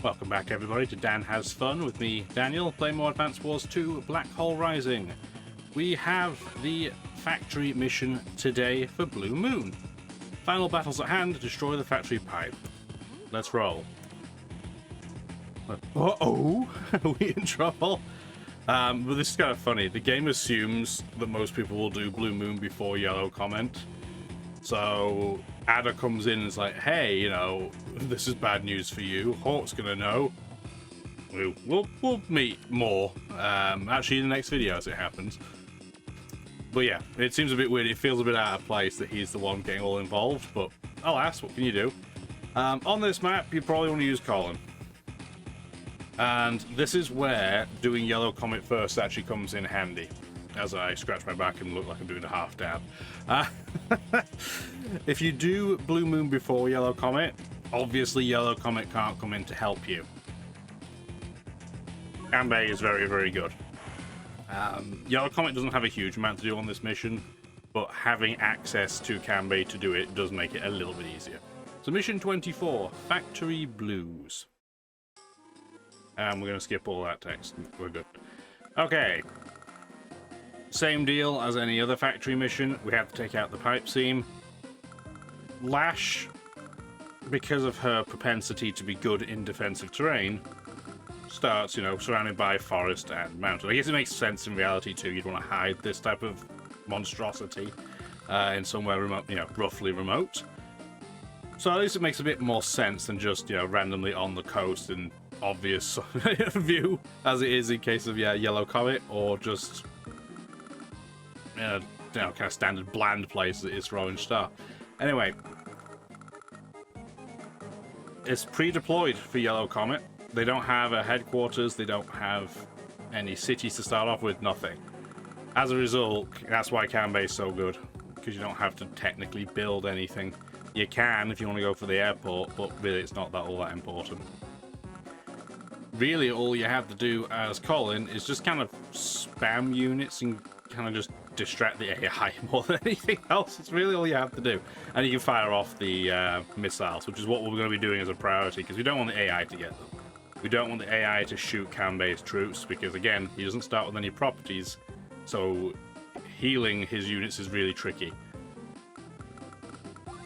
Welcome back everybody to Dan Has Fun with me, Daniel, playing more Advance Wars 2 Black Hole Rising. We have the factory mission today for Blue Moon. Final battles at hand, destroy the factory pipe. Let's roll. Uh-oh, are we in trouble? But this is kind of funny. The game assumes that most people will do Blue Moon before Yellow Comet. So Ada comes in and is like, hey, you know, this is bad news for you. Hawk's gonna know. We'll meet more. Actually, in the next video as it happens. But yeah, it seems a bit weird. It feels a bit out of place that he's the one getting all involved. But alas, what can you do? On this map, you probably want to use Colin. And this is where doing Yellow Comet first actually comes in handy. As I scratch my back and look like I'm doing a half dab. If you do Blue Moon before Yellow Comet, obviously Yellow Comet can't come in to help you. Kanbei is very, very good. Yellow Comet doesn't have a huge amount to do on this mission, but having access to Kanbei to do it does make it a little bit easier. So mission 24, Factory Blues. And we're going to skip all that text. We're good. Okay. Same deal as any other factory mission. We have to take out the pipe seam. Lash, because of her propensity to be good in defensive terrain, starts, you know, surrounded by forest and mountain. I guess it makes sense in reality too. You'd want to hide this type of monstrosity in somewhere remote, you know, roughly remote. So at least it makes a bit more sense than just, you know, randomly on the coast and obvious view as it is in case of Yellow Comet, or just you know, kind of standard bland place that is for Orange Star. Anyway, it's pre-deployed for Yellow Comet. They don't have a headquarters, they don't have any cities to start off with, nothing. As a result, that's why Kanbei is so good, because you don't have to technically build anything. You can if you want to go for the airport, but really it's not all that important. Really, all you have to do as Colin is just kind of spam units and kind of just distract the AI more than anything else. It's really all you have to do. And you can fire off the missiles, which is what we're going to be doing as a priority, because we don't want the AI to get them. We don't want the AI to shoot Kanbei's troops, because again, he doesn't start with any properties, so healing his units is really tricky.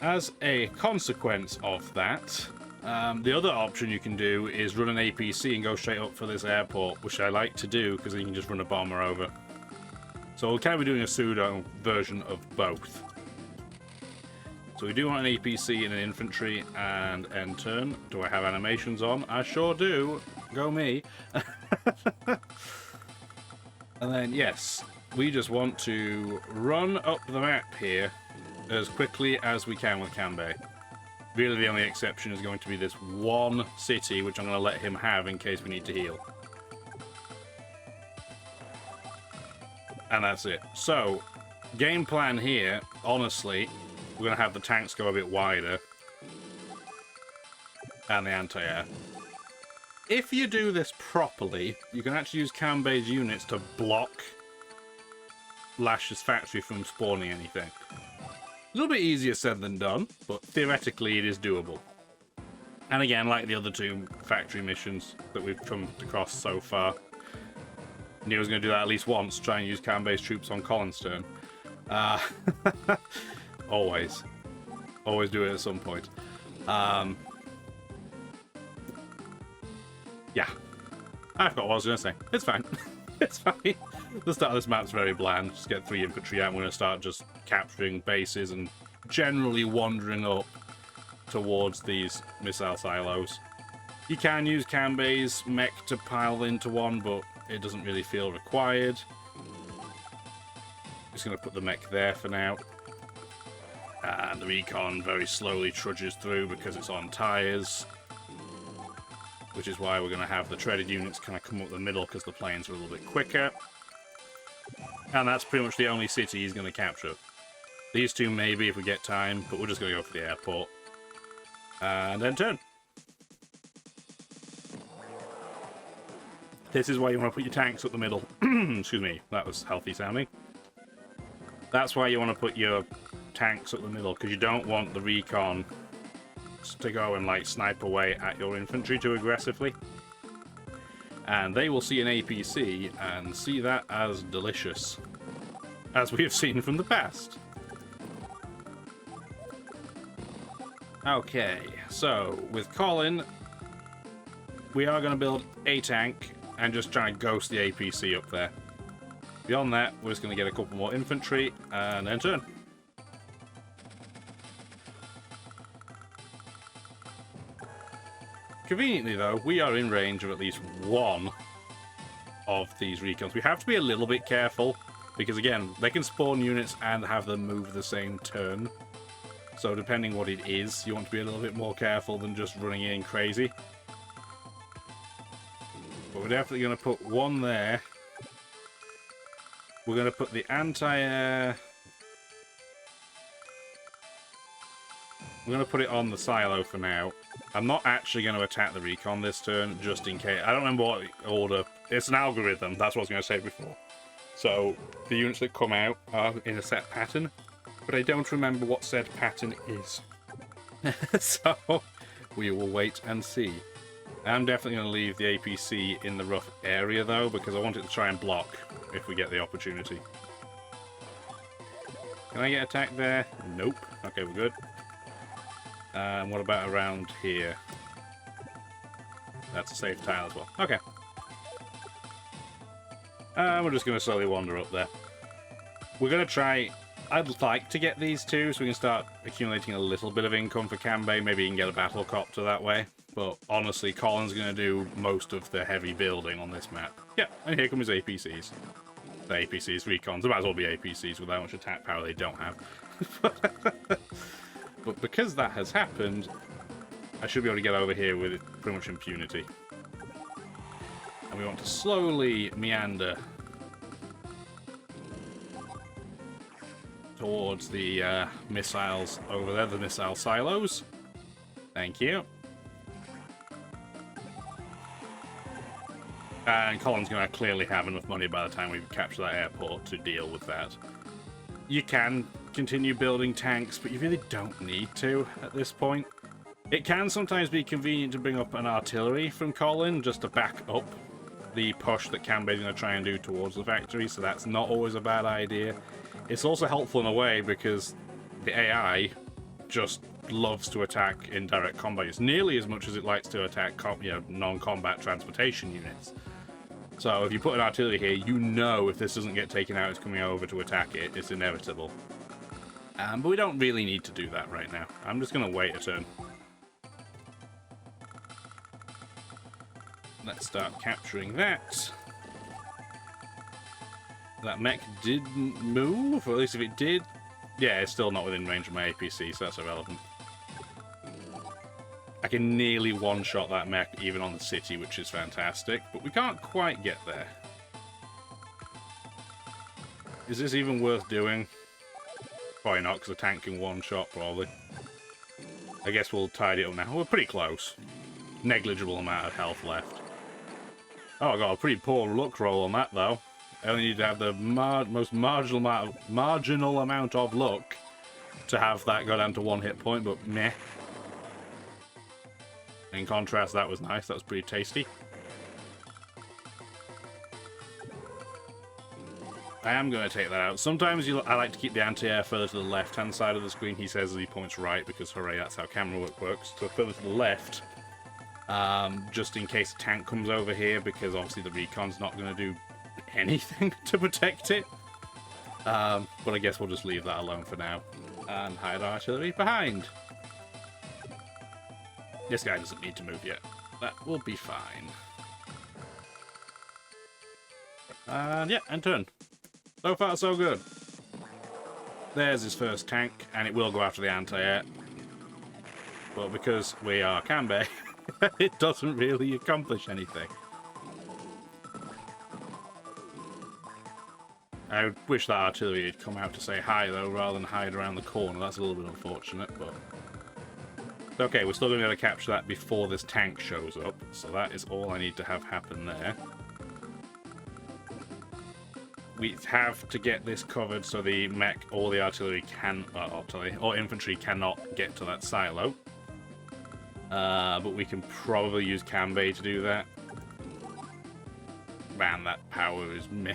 As a consequence of that, the other option you can do is run an APC and go straight up for this airport, which I like to do because then you can just run a bomber over. So we'll kind of be doing a pseudo version of both. So we do want an APC and an infantry and end turn. Do I have animations on? I sure do. Go me. And then yes, we just want to run up the map here as quickly as we can with Kanbei. Really, the only exception is going to be this one city, which I'm going to let him have in case we need to heal. And that's it. So, game plan here, honestly, we're going to have the tanks go a bit wider. And the anti-air. If you do this properly, you can actually use Kanbei's units to block Lash's factory from spawning anything. A little bit easier said than done, but theoretically it is doable. And again, like the other two factory missions that we've come across so far, Neo's going to do that at least once, try and use Kanbei's troops on Colin's turn. Always. Always do it at some point. Yeah. I forgot what I was going to say. It's fine. It's fine. The start of this map's very bland. Just get 3 infantry out. I'm going to start just capturing bases and generally wandering up towards these missile silos. You can use Kanbei's mech to pile into one, but it doesn't really feel required. Just going to put the mech there for now. And the recon very slowly trudges through because it's on tyres. Which is why we're going to have the treaded units kind of come up the middle because the planes are a little bit quicker. And that's pretty much the only city he's going to capture. These two maybe if we get time, but we're just going to go for the airport. And then turn. This is why you want to put your tanks up the middle. Excuse me, that was healthy sounding. That's why you want to put your tanks up the middle, because you don't want the recon to go and like snipe away at your infantry too aggressively. And they will see an APC and see that as delicious, as we have seen from the past. Okay, so with Colin, we are going to build a tank and just try and ghost the APC up there. Beyond that, we're just going to get a couple more infantry and then turn. Conveniently, though, we are in range of at least one of these recons. We have to be a little bit careful because, again, they can spawn units and have them move the same turn. So depending what it is, you want to be a little bit more careful than just running in crazy. But we're definitely going to put one there. We're going to put the anti-air... We're going to put it on the silo for now. I'm not actually going to attack the recon this turn, just in case. I don't remember what order. It's an algorithm, that's what I was going to say before. So, the units that come out are in a set pattern, but I don't remember what said pattern is. So, we will wait and see. I'm definitely going to leave the APC in the rough area, though, because I want it to try and block if we get the opportunity. Can I get attacked there? Nope. Okay, we're good. What about around here? That's a safe tile as well. Okay. We're just going to slowly wander up there. We're going to try... I'd like to get these two so we can start accumulating a little bit of income for Kanbei. Maybe you can get a battle copter that way. But honestly, Colin's going to do most of the heavy building on this map. Yeah, and here come his APCs. The APCs, recons. They might as well be APCs with how much attack power they don't have. But because that has happened, I should be able to get over here with pretty much impunity. And we want to slowly meander towards the missiles over there, the missile silos. Thank you. And Colin's going to clearly have enough money by the time we capture that airport to deal with that. You can continue building tanks, but you really don't need to at this point. It can sometimes be convenient to bring up an artillery from Colin just to back up the push that Kanbei's going to try and do towards the factory, so that's not always a bad idea. It's also helpful in a way because the AI just loves to attack in direct combat. It's nearly as much as it likes to attack non-combat transportation units. So if you put an artillery here, you know if this doesn't get taken out, it's coming over to attack it. It's inevitable. But we don't really need to do that right now. I'm just going to wait a turn. Let's start capturing that. That mech didn't move, or at least if it did, yeah, it's still not within range of my APC, so that's irrelevant. I can nearly one-shot that mech even on the city, which is fantastic, but we can't quite get there. Is this even worth doing? Probably not, because the tank can one-shot, probably. I guess we'll tidy it up now. We're pretty close. Negligible amount of health left. Oh, I got a pretty poor luck roll on that, though. I only need to have the most marginal amount of luck to have that go down to 1 hit point, but meh. In contrast, that was nice. That was pretty tasty. I am going to take that out. Sometimes I like to keep the anti-air further to the left-hand side of the screen. He says he points right because, hooray, that's how camera work works. So further to the left, just in case a tank comes over here, because obviously the recon's not going to do anything to protect it. But I guess we'll just leave that alone for now and hide our artillery behind. This guy doesn't need to move yet. That will be fine. And yeah, and turn. So far, so good. There's his first tank, and it will go after the anti-air. But because we are Kanbei, it doesn't really accomplish anything. I wish that artillery had come out to say hi, though, rather than hide around the corner. That's a little bit unfortunate, but... Okay, we're still going to be able to capture that before this tank shows up, so that is all I need to have happen there. We have to get this covered so the mech or the artillery can... or infantry cannot get to that silo. But we can probably use Kanbei to do that. Man, that power is meh.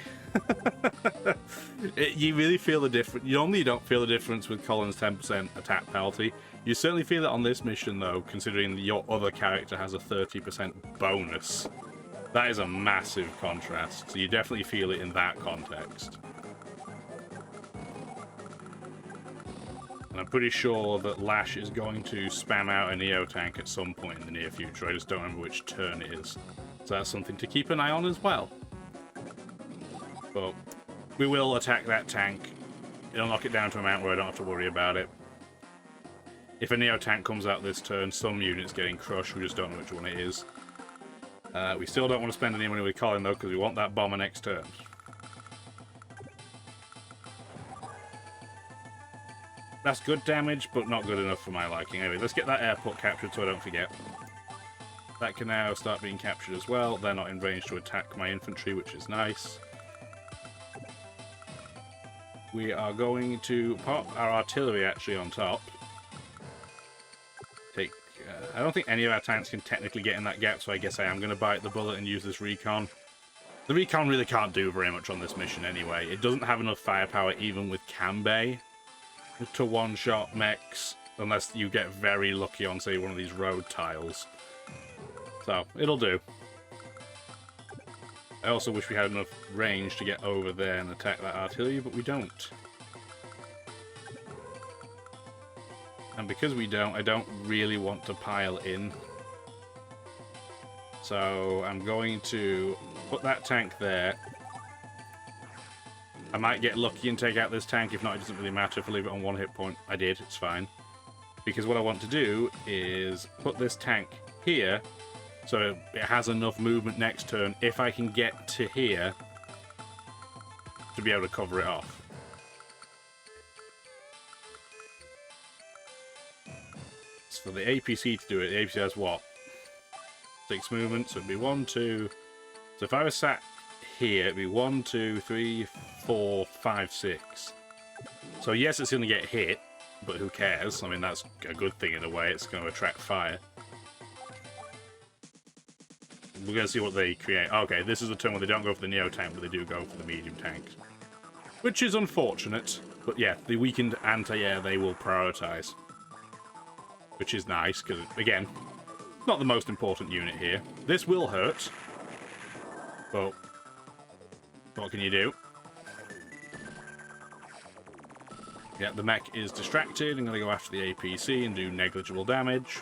You really feel the difference. Normally you don't feel the difference with Colin's 10% attack penalty. You certainly feel it on this mission, though, considering your other character has a 30% bonus. That is a massive contrast, so you definitely feel it in that context. And I'm pretty sure that Lash is going to spam out a Neo tank at some point in the near future. I just don't remember which turn it is. So that's something to keep an eye on as well. But we will attack that tank. It'll knock it down to a amount where I don't have to worry about it. If a Neo tank comes out this turn, some unit's getting crushed. We just don't know which one it is. We still don't want to spend any money with Colin, though, because we want that bomber next turn. That's good damage, but not good enough for my liking. Anyway, let's get that airport captured so I don't forget. That can now start being captured as well. They're not in range to attack my infantry, which is nice. We are going to pop our artillery actually on top. I don't think any of our tanks can technically get in that gap, so I guess I am going to bite the bullet and use this recon. The recon really can't do very much on this mission anyway. It doesn't have enough firepower even with Kanbei to one-shot mechs, unless you get very lucky on, say, one of these road tiles. So, it'll do. I also wish we had enough range to get over there and attack that artillery, but we don't. And because we don't, I don't really want to pile in. So I'm going to put that tank there. I might get lucky and take out this tank. If not, it doesn't really matter if I leave it on one hit point. I did, it's fine. Because what I want to do is put this tank here, so it has enough movement next turn, if I can get to here, to be able to cover it off. For the APC to do it, the APC has what? 6 movements, so it'd be 1, 2... So if I was sat here, it'd be 1, 2, 3, 4, 5, 6. So yes, it's going to get hit, but who cares? I mean, that's a good thing in a way. It's going to attract fire. We're going to see what they create. Okay, this is the turn where they don't go for the Neo tank, but they do go for the medium tank. Which is unfortunate, but yeah, the weakened anti-air they will prioritize. Which is nice, because, again, not the most important unit here. This will hurt, but what can you do? Yeah, the mech is distracted. I'm going to go after the APC and do negligible damage.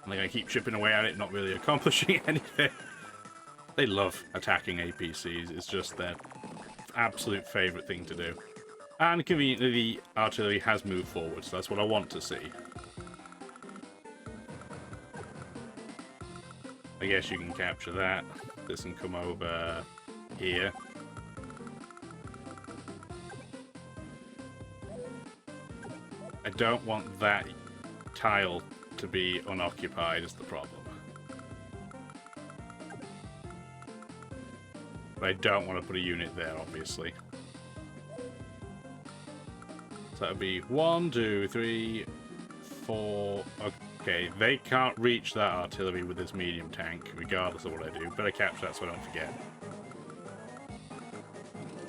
And they're going to keep chipping away at it, not really accomplishing anything. They love attacking APCs. It's just their absolute favourite thing to do. And conveniently, the artillery has moved forward, so that's what I want to see. I guess you can capture that. This can come over here. I don't want that tile to be unoccupied is the problem. But I don't want to put a unit there, obviously. So that would be 1, 2, 3, 4... Okay, they can't reach that artillery with this medium tank, regardless of what I do. Better capture that so I don't forget.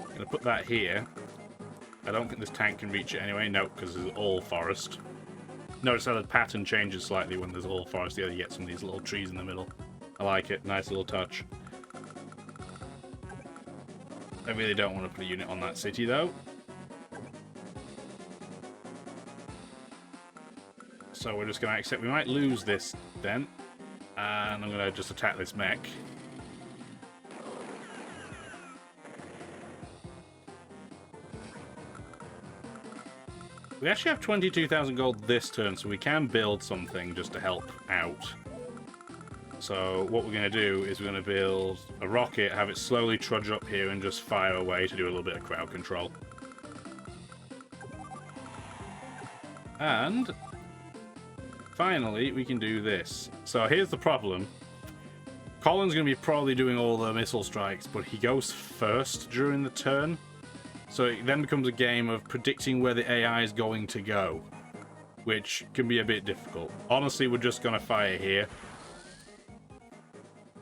I'm going to put that here. I don't think this tank can reach it anyway. Nope, because it's all forest. Notice how the pattern changes slightly when there's all forest. Yeah, you get some of these little trees in the middle. I like it. Nice little touch. I really don't want to put a unit on that city, though. So we're just going to accept we might lose this then. And I'm going to just attack this mech. We actually have 22,000 gold this turn, so we can build something just to help out. So what we're going to do is we're going to build a rocket, have it slowly trudge up here and just fire away to do a little bit of crowd control. And finally, we can do this. So here's the problem. Colin's going to be probably doing all the missile strikes, but he goes first during the turn. So it then becomes a game of predicting where the AI is going to go, which can be a bit difficult. Honestly, we're just going to fire here,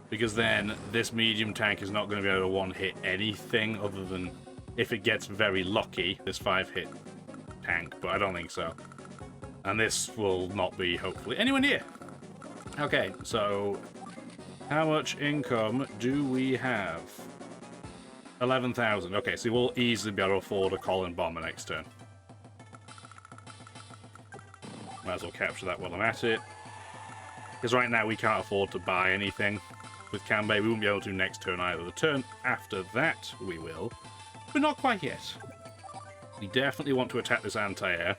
because then this medium tank is not going to be able to one-hit anything other than if it gets very lucky, this 5-hit tank, but I don't think so. And this will not be, hopefully, anywhere near. Okay, so how much income do we have? 11,000. Okay, so we'll easily be able to afford a Colin bomber next turn. Might as well capture that while I'm at it. Because right now we can't afford to buy anything with Kanbei. We won't be able to next turn either. The turn after that we will, but not quite yet. We definitely want to attack this anti-air.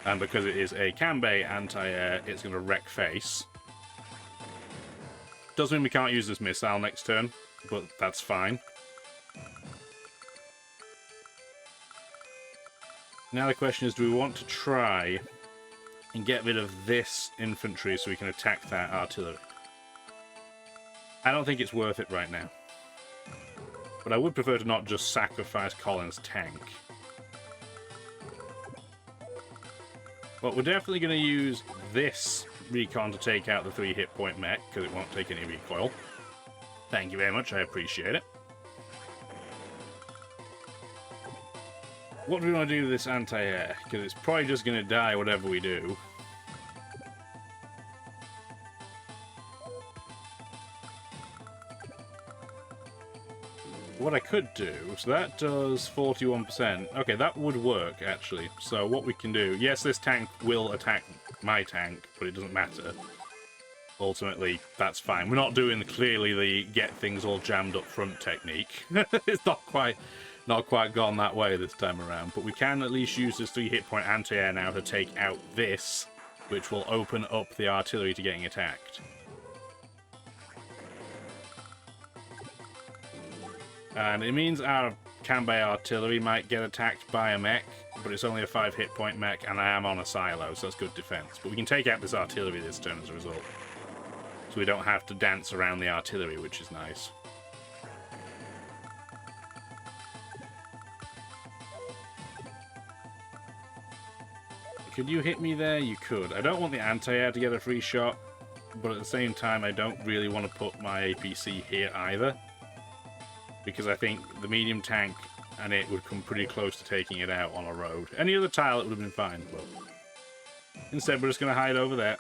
And because it is a Kanbei anti-air, it's going to wreck face. Doesn't mean we can't use this missile next turn, but that's fine. Now the question is, do we want to try and get rid of this infantry so we can attack that artillery? I don't think it's worth it right now. But I would prefer to not just sacrifice Colin's tank. But we're definitely going to use this recon to take out the 3-hit point mech, because it won't take any recoil. Thank you very much, I appreciate it. What do we want to do with this anti-air? Because it's probably just going to die whatever we do. What I could do, so that does 41%. Okay, that would work, actually. So what we can do, yes, this tank will attack my tank, but it doesn't matter. Ultimately, that's fine. We're not doing clearly the get things all jammed up front technique. It's not quite gone that way this time around, but we can at least use this 3-hit point anti-air now to take out this, which will open up the artillery to getting attacked. And it means our Kanbei artillery might get attacked by a mech, but it's only a 5-hit point mech, and I am on a silo, so that's good defense. But we can take out this artillery this turn as a result. So we don't have to dance around the artillery, which is nice. Could you hit me there? You could. I don't want the anti-air to get a free shot, but at the same time, I don't really want to put my APC here either, because I think the medium tank and it would come pretty close to taking it out on a road. Any other tile, it would have been fine, but instead we're just going to hide over there.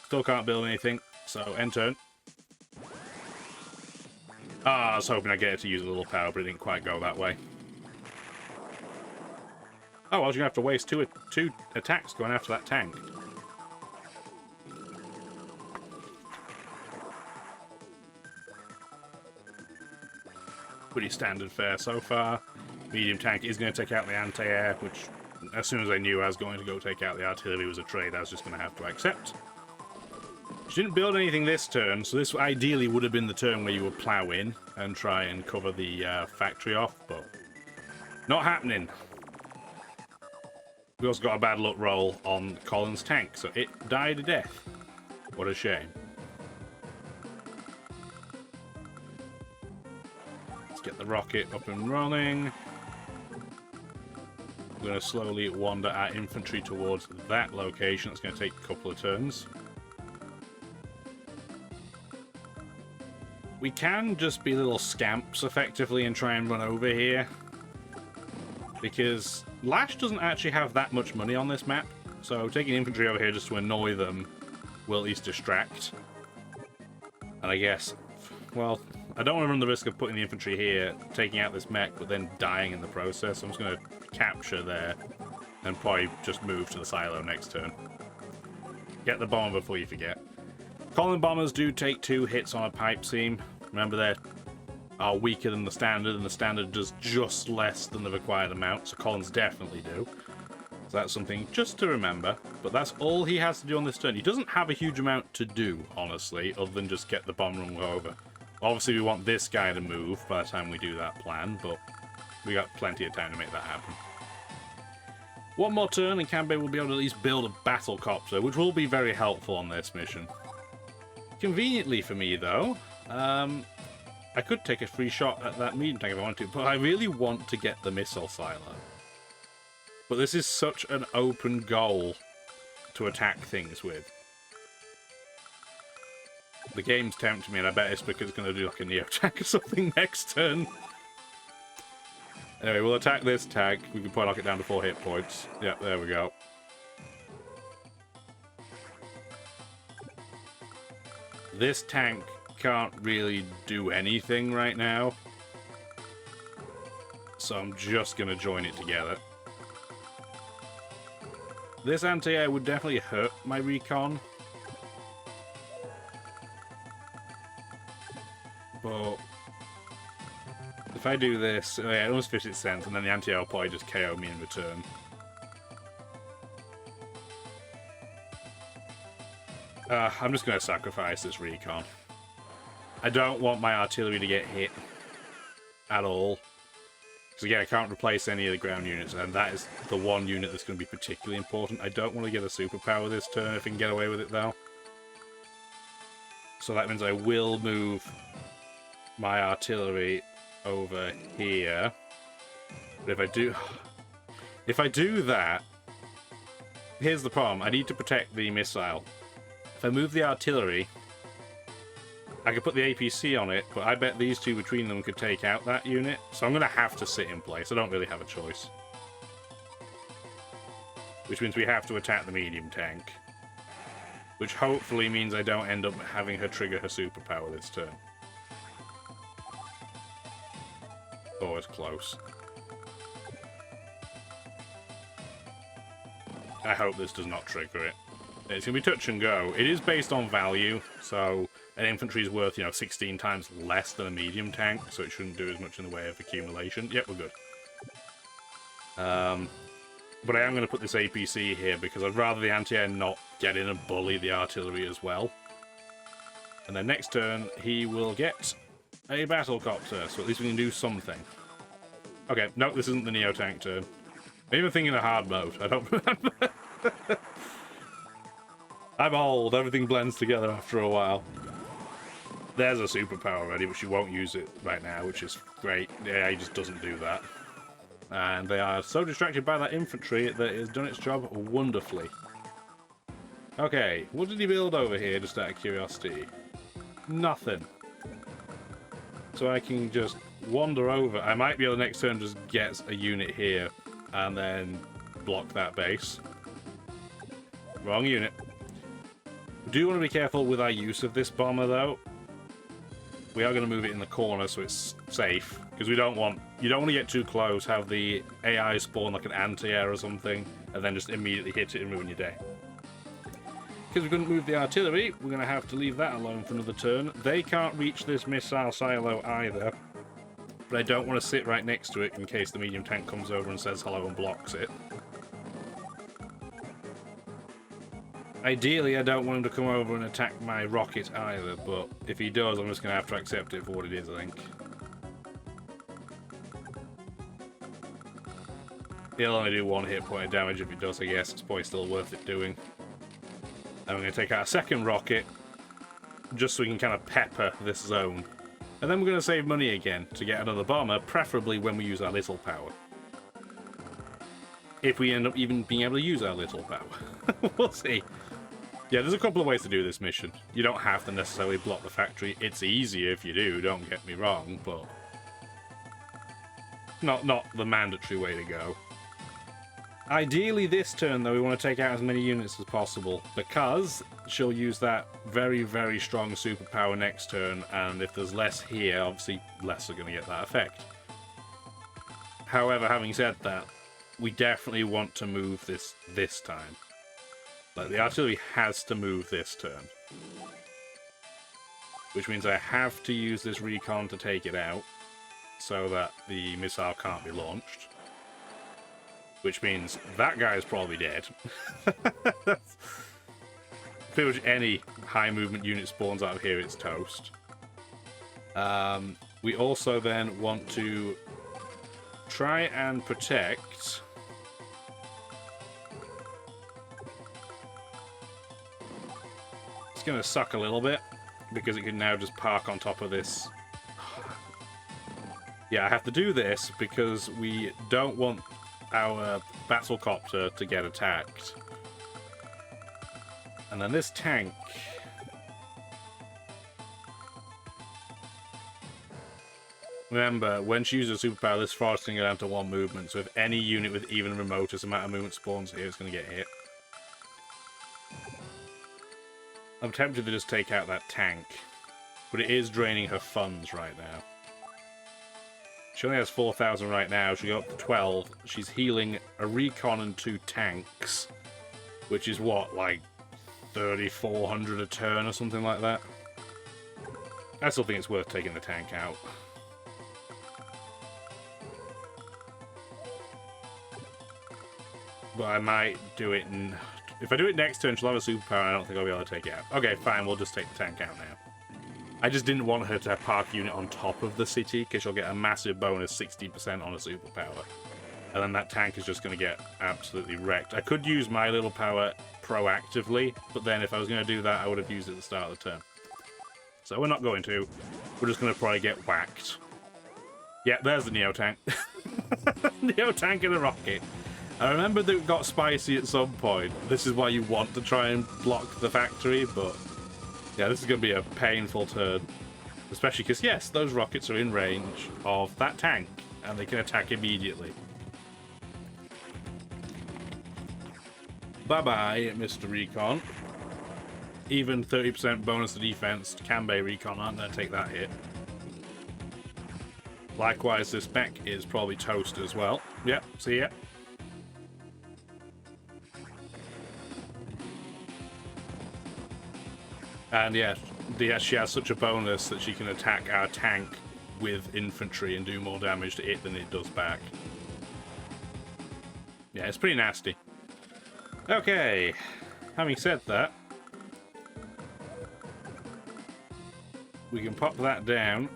Still can't build anything, so end turn. I was hoping I'd get it to use a little power, but it didn't quite go that way. Oh, well, you're going to have to waste two attacks going after that tank. Pretty standard fare so far. Medium tank is going to take out the anti-air, which, as soon as I knew I was going to go take out the artillery was a trade I was just going to have to accept. She didn't build anything this turn, so this ideally would have been the turn where you would plow in and try and cover the factory off, but not happening. We also got a bad luck roll on Colin's tank, so it died a death. What a shame. Let's get the rocket up and running. We're going to slowly wander our infantry towards that location. That's going to take a couple of turns. We can just be little scamps, effectively, and try and run over here. Because Lash doesn't actually have that much money on this map, so taking infantry over here just to annoy them will at least distract. And I guess, well, I don't want to run the risk of putting the infantry here, taking out this mech, but then dying in the process. So I'm just going to capture there and probably just move to the silo next turn. Get the bomber before you forget. Colin bombers do take 2 hits on a pipe seam. Remember, they are weaker than the standard, and the standard does just less than the required amount, so Collins definitely do. So that's something just to remember, but that's all he has to do on this turn. He doesn't have a huge amount to do, honestly, other than just get the bomb run over. Obviously, we want this guy to move by the time we do that plan, but we got plenty of time to make that happen. One more turn, and Kanbei will be able to at least build a battle copter, which will be very helpful on this mission. Conveniently for me, though, I could take a free shot at that medium tank if I want to, but I really want to get the missile silo. But this is such an open goal to attack things with. The game's tempting me, and I bet it's because it's going to do like a Neo attack or something next turn. Anyway, we'll attack this tag. We can probably knock it down to 4 hit points. Yep, there we go. This tank can't really do anything right now. So I'm just going to join it together. This anti-air would definitely hurt my recon. But if I do this, yeah, it almost 50 cents, and then the anti-air will probably just KO me in return. I'm just going to sacrifice this recon. I don't want my artillery to get hit at all. Because again, I can't replace any of the ground units, and that is the one unit that's going to be particularly important. I don't want to get a superpower this turn if I can get away with it, though. So that means I will move my artillery over here. But if I do that, here's the problem. I need to protect the missile. If I move the artillery, I could put the APC on it, but I bet these two between them could take out that unit. So I'm going to have to sit in place. I don't really have a choice. Which means we have to attack the medium tank. Which hopefully means I don't end up having her trigger her superpower this turn. Oh, it's close. I hope this does not trigger it. It's going to be touch and go. It is based on value, so an infantry is worth, 16 times less than a medium tank, so it shouldn't do as much in the way of accumulation. Yep, we're good. But I am going to put this APC here because I'd rather the anti-air not get in and bully the artillery as well. And then next turn, he will get a battlecopter, so at least we can do something. Okay, no, this isn't the Neo tank turn. I'm even thinking of hard mode. I don't remember. I'm old. Everything blends together after a while. There's a superpower already, but she won't use it right now, which is great. Yeah, he just doesn't do that. And they are so distracted by that infantry that it has done its job wonderfully. Okay, what did he build over here, just out of curiosity? Nothing. So I can just wander over. I might be able to next turn just get a unit here and then block that base. Wrong unit. We do want to be careful with our use of this bomber, though. We are going to move it in the corner so it's safe, because you don't want to get too close, have the AI spawn like an anti-air or something, and then just immediately hit it and ruin your day. Because we couldn't move the artillery, we're going to have to leave that alone for another turn. They can't reach this missile silo either, but I don't want to sit right next to it in case the medium tank comes over and says hello and blocks it. Ideally, I don't want him to come over and attack my rocket either, but if he does, I'm just going to have to accept it for what it is, I think. He'll only do 1 hit point of damage if he does, I guess. It's probably still worth it doing. And we're going to take out a second rocket, just so we can kind of pepper this zone. And then we're going to save money again to get another bomber, preferably when we use our little power. If we end up even being able to use our little power. We'll see. Yeah, there's a couple of ways to do this mission. You don't have to necessarily block the factory. It's easier if you do, don't get me wrong, but not the mandatory way to go. Ideally this turn, though, we want to take out as many units as possible, because she'll use that very, very strong superpower next turn, and if there's less here, obviously less are going to get that effect. However, having said that, we definitely want to move this time. Like, the artillery has to move this turn. Which means I have to use this recon to take it out, so that the missile can't be launched. Which means that guy is probably dead. Pretty much any high movement unit spawns out of here, it's toast. We also then want to try and protect... It's going to suck a little bit, because it can now just park on top of this. Yeah, I have to do this because we don't want our battlecopter to get attacked. And then this tank... Remember, when she uses a superpower, this forest can go down to 1 movement, so if any unit with even the remotest amount of movement spawns here, it's going to get hit. I'm tempted to just take out that tank, but it is draining her funds right now. She only has 4,000 right now, she got up to 12. She's healing a recon and 2 tanks, which is what, like 3,400 a turn or something like that? I still think it's worth taking the tank out. But I might do it in... If I do it next turn, she'll have a superpower, and I don't think I'll be able to take it out. Okay, fine, we'll just take the tank out now. I just didn't want her to park a unit on top of the city, because she'll get a massive bonus 60% on a superpower. And then that tank is just going to get absolutely wrecked. I could use my little power proactively, but then if I was going to do that, I would have used it at the start of the turn. So we're not going to. We're just going to probably get whacked. Yeah, there's the Neo tank. Neo tank and a rocket. I remember that it got spicy at some point. This is why you want to try and block the factory, but yeah, this is going to be a painful turn. Especially because, yes, those rockets are in range of that tank, and they can attack immediately. Bye-bye, Mr. Recon. Even 30% bonus to defense, Kanbei Recon aren't going to take that hit. Likewise, this mech is probably toast as well. Yep, see ya. And yeah, she has such a bonus that she can attack our tank with infantry and do more damage to it than it does back. Yeah, it's pretty nasty. Okay, having said that, we can pop that down.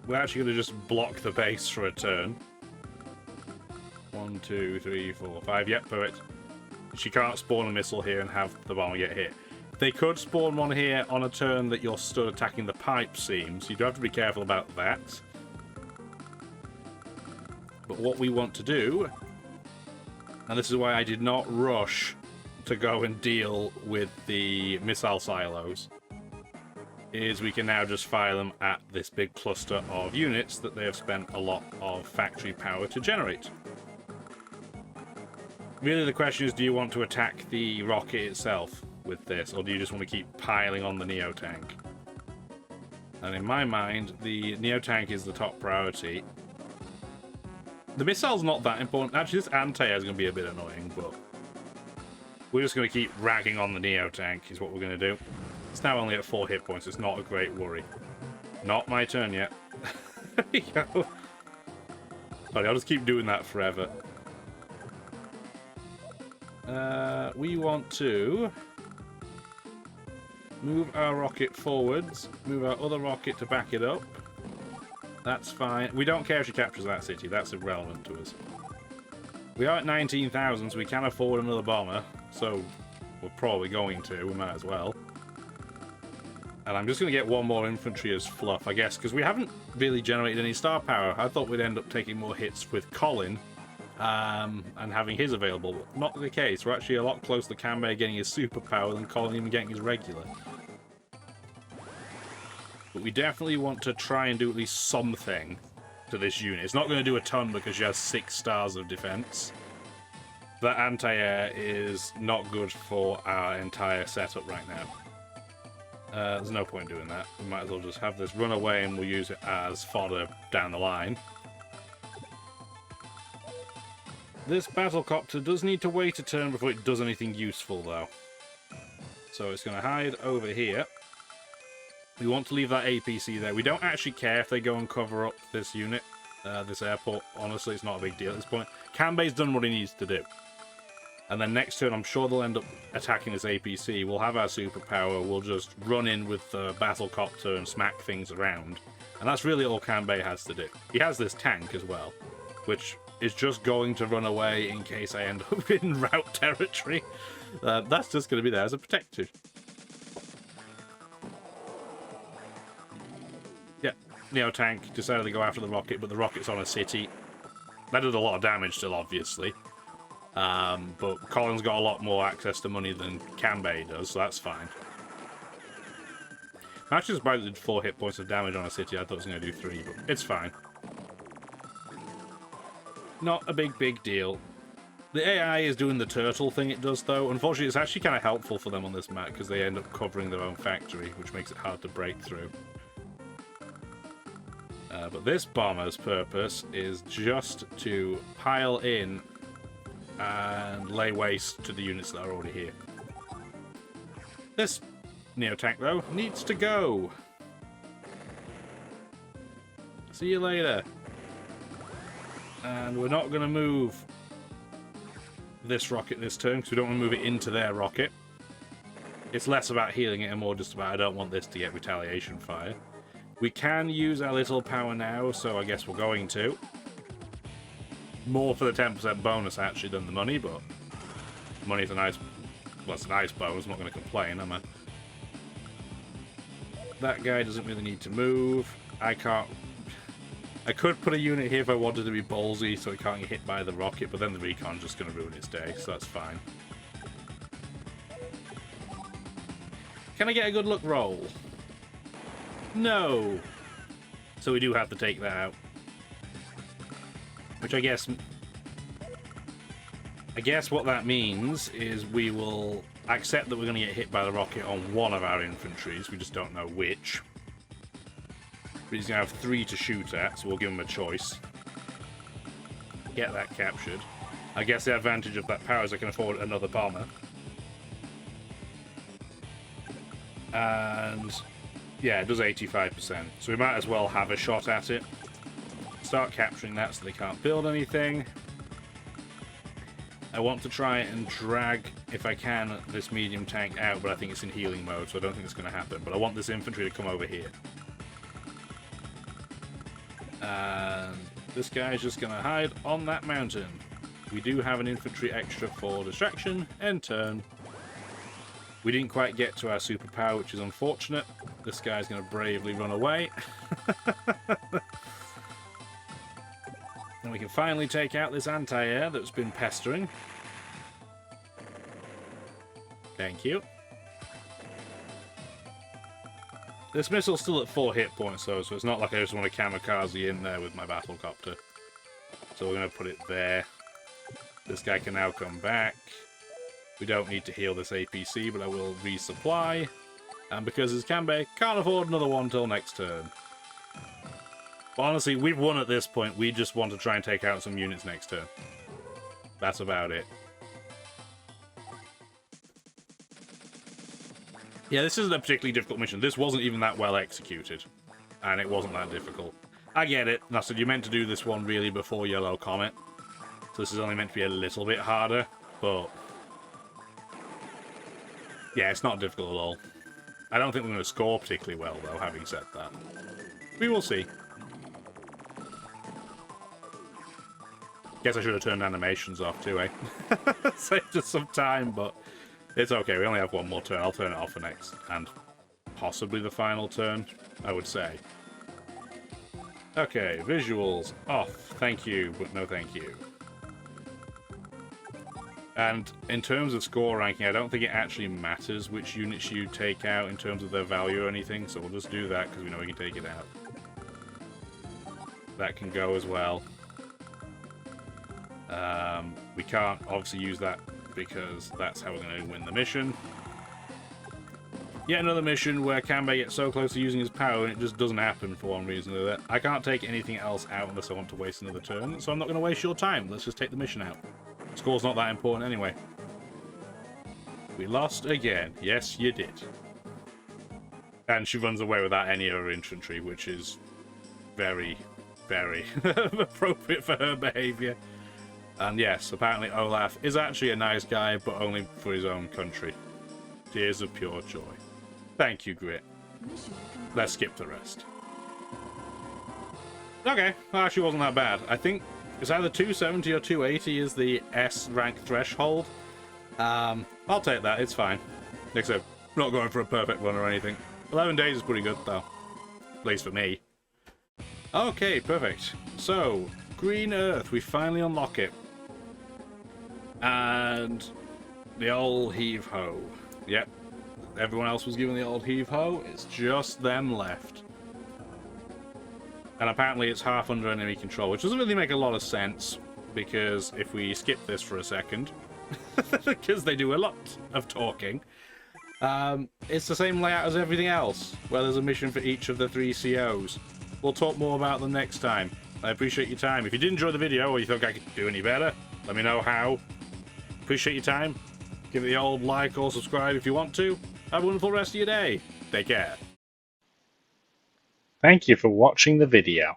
We're actually going to just block the base for a turn. 1, 2, 3, 4, 5. Yep, perfect. She can't spawn a missile here and have the bomber get hit. They could spawn one here on a turn that you're stood attacking the pipe seams. You do have to be careful about that. But what we want to do, and this is why I did not rush to go and deal with the missile silos, is we can now just fire them at this big cluster of units that they have spent a lot of factory power to generate. Really the question is, do you want to attack the rocket itself with this, or do you just want to keep piling on the Neo tank? And in my mind, the Neo tank is the top priority. The missile's not that important. Actually, this anti-air is going to be a bit annoying, but we're just going to keep ragging on the Neo tank is what we're going to do. It's now only at 4 hit points. It's not a great worry. Not my turn yet. There we go. Sorry, I'll just keep doing that forever. We want to move our rocket forwards, move our other rocket to back it up. That's fine. We don't care if she captures that city. That's irrelevant to us. We are at 19,000, so we can afford another bomber. So we're probably going to. We might as well. And I'm just going to get one more infantry as fluff, I guess, because we haven't really generated any star power. I thought we'd end up taking more hits with Colin and having his available. Not the case. We're actually a lot closer to Kanbei getting his superpower than Colin even getting his regular. But we definitely want to try and do at least something to this unit. It's not going to do a ton because she has 6 stars of defense. That anti-air is not good for our entire setup right now. There's no point in doing that. We might as well just have this run away and we'll use it as fodder down the line. This battlecopter does need to wait a turn before it does anything useful, though. So it's going to hide over here. We want to leave that APC there. We don't actually care if they go and cover up this unit, this airport. Honestly, it's not a big deal at this point. Kanbei's done what he needs to do. And then next turn, I'm sure they'll end up attacking this APC. We'll have our superpower. We'll just run in with the battlecopter and smack things around. And that's really all Kanbei has to do. He has this tank as well, which is just going to run away in case I end up in route territory. That's just going to be there as a protector. Yeah, Neo tank decided to go after the rocket, but the rocket's on a city. That did a lot of damage still, obviously. But Colin's got a lot more access to money than Kanbei does, so that's fine. I'm actually surprised it did 4 hit points of damage on a city. I thought it was going to do 3, but it's fine. Not a big deal. The AI is doing the turtle thing it does, though. Unfortunately, it's actually kind of helpful for them on this map because they end up covering their own factory, which makes it hard to break through. But this bomber's purpose is just to pile in and lay waste to the units that are already here. This Neo-tank, though, needs to go. See you later. And we're not going to move this rocket this turn because we don't want to move it into their rocket. It's less about healing it and more just about I don't want this to get retaliation fire. We can use our little power now, so I guess we're going to. More for the 10% bonus, actually, than the money, but money's a nice... Well, it's a nice bonus, I'm not going to complain, am I? That guy doesn't really need to move. I can't... I could put a unit here if I wanted to be ballsy, so it can't get hit by the rocket, but then the recon's just going to ruin its day, so that's fine. Can I get a good luck roll? No! So we do have to take that out. Which I guess what that means is we will accept that we're going to get hit by the rocket on one of our infantries. We just don't know which. But he's going to have 3 to shoot at, so we'll give him a choice. Get that captured. I guess the advantage of that power is I can afford another bomber. And yeah, it does 85%. So we might as well have a shot at it. Start capturing that so they can't build anything. I want to try and drag, if I can, this medium tank out, but I think it's in healing mode, so I don't think it's going to happen. But I want this infantry to come over here. And this guy's just going to hide on that mountain. We do have an infantry extra for distraction. End turn. We didn't quite get to our superpower, which is unfortunate. This guy's going to bravely run away. And we can finally take out this anti-air that's been pestering. Thank you. This missile's still at 4 hit points, though, so it's not like I just want to kamikaze in there with my battlecopter. So we're going to put it there. This guy can now come back. We don't need to heal this APC, but I will resupply. And because it's Kanbei, can't afford another one till next turn. But honestly, we've won at this point. We just want to try and take out some units next turn. That's about it. Yeah, this isn't a particularly difficult mission. This wasn't even that well executed. And it wasn't that difficult. I get it. And I said, you meant to do this one really before Yellow Comet. So this is only meant to be a little bit harder. But yeah, it's not difficult at all. I don't think we're going to score particularly well, though, having said that. We will see. Guess I should have turned animations off too, eh? Saved us some time, but it's okay. We only have one more turn. I'll turn it off for next. And possibly the final turn, I would say. Okay, visuals off. Thank you, but no thank you. And in terms of score ranking, I don't think it actually matters which units you take out in terms of their value or anything, so we'll just do that because we know we can take it out. That can go as well. We can't obviously use that because that's how we're going to win the mission. Yet another mission where Kanbei gets so close to using his power and it just doesn't happen for one reason or the other. I can't take anything else out unless I want to waste another turn, so I'm not going to waste your time. Let's just take the mission out. Score's not that important anyway. We lost again. Yes, you did. And she runs away without any other infantry, which is very, very appropriate for her behaviour. And yes, apparently Olaf is actually a nice guy, but only for his own country. Tears of pure joy. Thank you, Grit. Let's skip the rest. Okay, well, actually wasn't that bad. I think it's either 270 or 280 is the S rank threshold. I'll take that, it's fine. Like I said, not going for a perfect run or anything. 11 days is pretty good, though. At least for me. Okay, perfect. So, Green Earth. We finally unlock it. And the old heave-ho. Yep. Everyone else was given the old heave-ho. It's just them left. And apparently it's half under enemy control, which doesn't really make a lot of sense, because if we skip this for a second, because they do a lot of talking, it's the same layout as everything else, where there's a mission for each of the 3 COs. We'll talk more about them next time. I appreciate your time. If you did enjoy the video, or you think I could do any better, let me know how. Appreciate your time. Give it the old like or subscribe if you want to. Have a wonderful rest of your day. Take care. Thank you for watching the video.